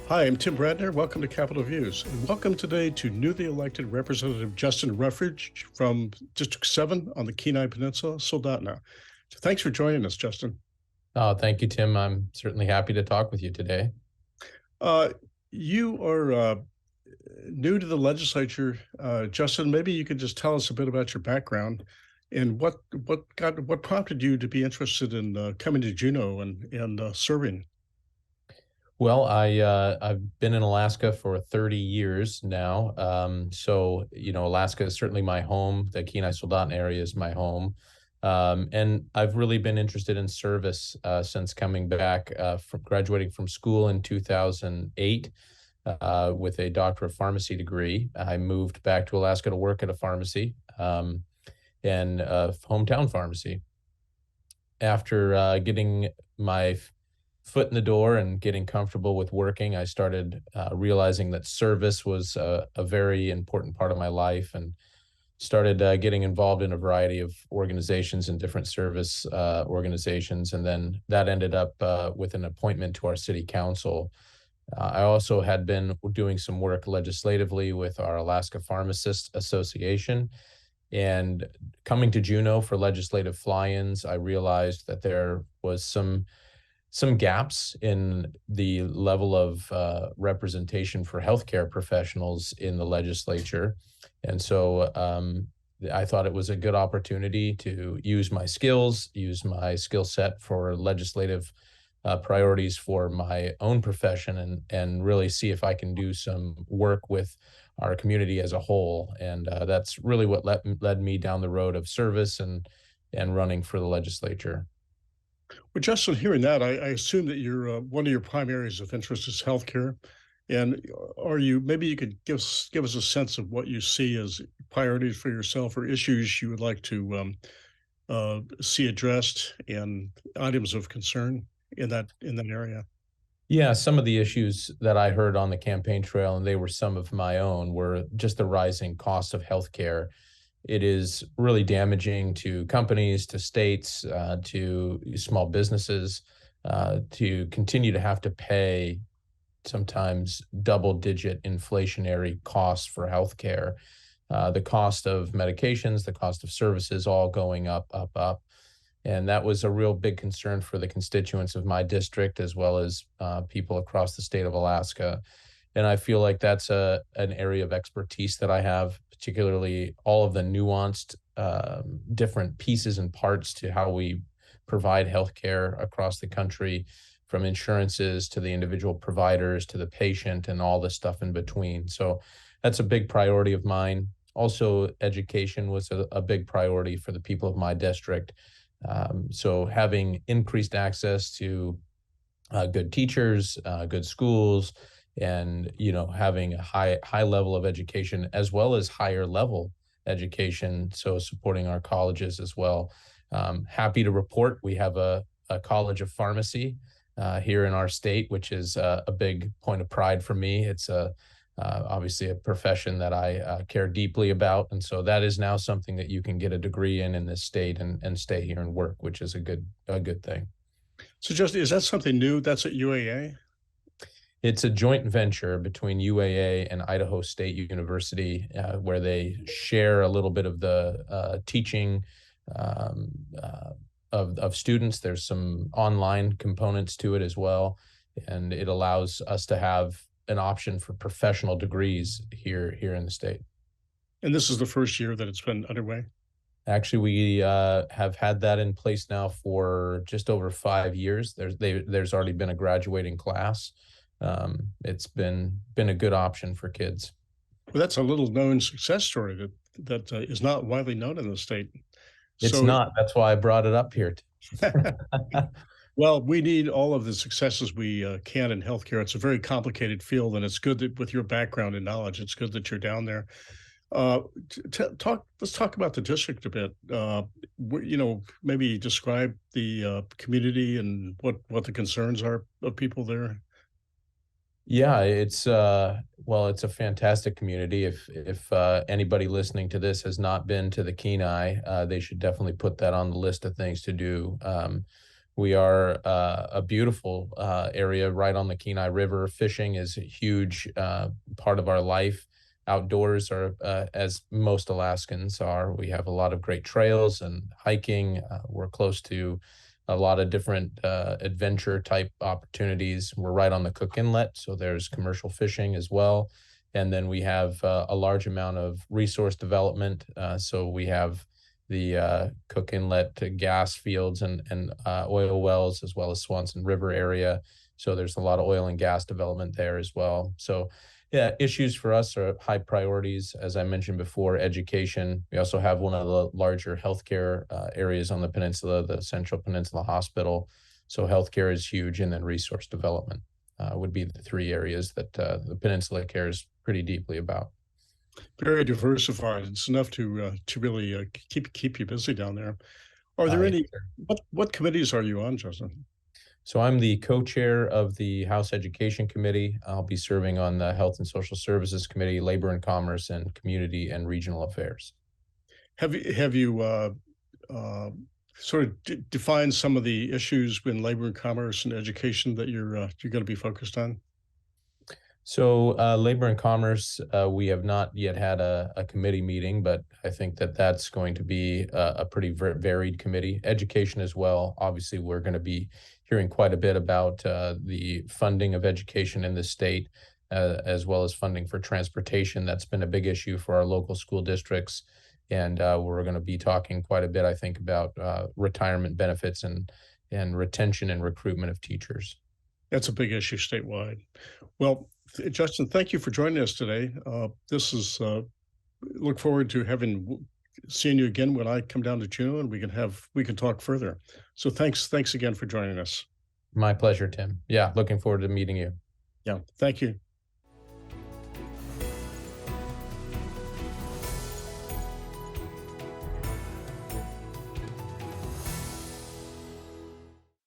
Hi, I'm Tim Bradner. Welcome to Capitol Views, and welcome today to newly elected Representative Justin Ruffridge from District 7 on the Kenai Peninsula, Soldotna. So thanks for joining us, Justin. Oh, thank you, Tim. I'm certainly happy to talk with you today. Uh, you are new to the legislature. Justin, maybe you could just tell us a bit about your background and what prompted you to be interested in coming to Juneau and serving. Well, I've been in Alaska for 30 years now. Alaska is certainly my home. The Kenai Soldotna area is my home. And I've really been interested in service since coming back from graduating from school in 2008 with a Doctor of Pharmacy degree. I moved back to Alaska to work at a pharmacy and a hometown pharmacy. After getting my foot in the door and getting comfortable with working, I started realizing that service was a very important part of my life, and started getting involved in a variety of organizations and different service organizations. And then that ended up with an appointment to our city council. I also had been doing some work legislatively with our Alaska Pharmacists Association. And coming to Juneau for legislative fly-ins, I realized that there was some gaps in the level of representation for healthcare professionals in the legislature. And so I thought it was a good opportunity to use my skills, use my skill set for legislative priorities for my own profession, and really see if I can do some work with our community as a whole. And that's really what led me down the road of service and running for the legislature. Well, Justin, hearing that, I assume that one of your prime areas of interest is healthcare. And maybe you could give us a sense of what you see as priorities for yourself or issues you would like to see addressed and items of concern in that area. Yeah, some of the issues that I heard on the campaign trail, and they were some of my own, were just the rising cost of healthcare. It is really damaging to companies, to states, to small businesses, to continue to have to pay sometimes double-digit inflationary costs for healthcare. The cost of medications, the cost of services, all going up, up, up. And that was a real big concern for the constituents of my district, as well as people across the state of Alaska. And I feel like that's an area of expertise that I have, particularly all of the nuanced different pieces and parts to how we provide healthcare across the country, from insurances to the individual providers to the patient and all the stuff in between. So that's a big priority of mine. Also, education was a big priority for the people of my district. So having increased access to good teachers, good schools, and having a high level of education as well as higher level education. So supporting our colleges as well. Happy to report we have a College of Pharmacy here in our state, which is a big point of pride for me. It's obviously a profession that I care deeply about. And so that is now something that you can get a degree in this state and stay here and work, which is a good thing. So, Justin, is that something new? That's at UAA? It's a joint venture between UAA and Idaho State University, where they share a little bit of the teaching of students. There's some online components to it as well, and it allows us to have an option for professional degrees here in the state. And this is the first year that it's been underway? Actually, we have had that in place now for just over 5 years. There's already been a graduating class. It's been a good option for kids. Well, that's a little known success story that is not widely known in the state. It's not. That's why I brought it up here. Well, we need all of the successes we can in healthcare. It's a very complicated field, and it's good that with your background and knowledge, it's good that you're down there. Let's talk about the district a bit. Maybe describe the community and what the concerns are of people there. Yeah, it's it's a fantastic community. If anybody listening to this has not been to the Kenai, they should definitely put that on the list of things to do. We are a beautiful area right on the Kenai River. Fishing is a huge part of our life. Outdoors are, as most Alaskans are. We have a lot of great trails and hiking. We're close to a lot of different adventure type opportunities. We're right on the Cook Inlet, so there's commercial fishing as well. And then we have a large amount of resource development. So we have the Cook Inlet gas fields and oil wells, as well as Swanson River area. So there's a lot of oil and gas development there as well. So yeah, issues for us are high priorities. As I mentioned before, education. We also have one of the larger healthcare areas on the peninsula, the Central Peninsula Hospital. So healthcare is huge, and then resource development would be the three areas that the peninsula cares pretty deeply about. Very diversified. It's enough to really keep you busy down there. Are there Uh, any what committees are you on, Justin? So I'm the co-chair of the House Education Committee. I'll be serving on the Health and Social Services Committee, Labor and Commerce, and Community and Regional Affairs. Have you sort of defined some of the issues in labor and commerce and education that you're going to be focused on? So Labor and Commerce, we have not yet had a committee meeting, but I think that that's going to be a pretty varied committee. Education as well. Obviously, we're going to be hearing quite a bit about the funding of education in the state, as well as funding for transportation. That's been a big issue for our local school districts. And we're going to be talking quite a bit, I think, about retirement benefits and retention and recruitment of teachers. That's a big issue statewide. Well, Justin, thank you for joining us today. This is look forward to seeing you again when I come down to Juneau, and we can talk further. So thanks again for joining us. My pleasure, Tim. Yeah, looking forward to meeting you. Yeah, thank you.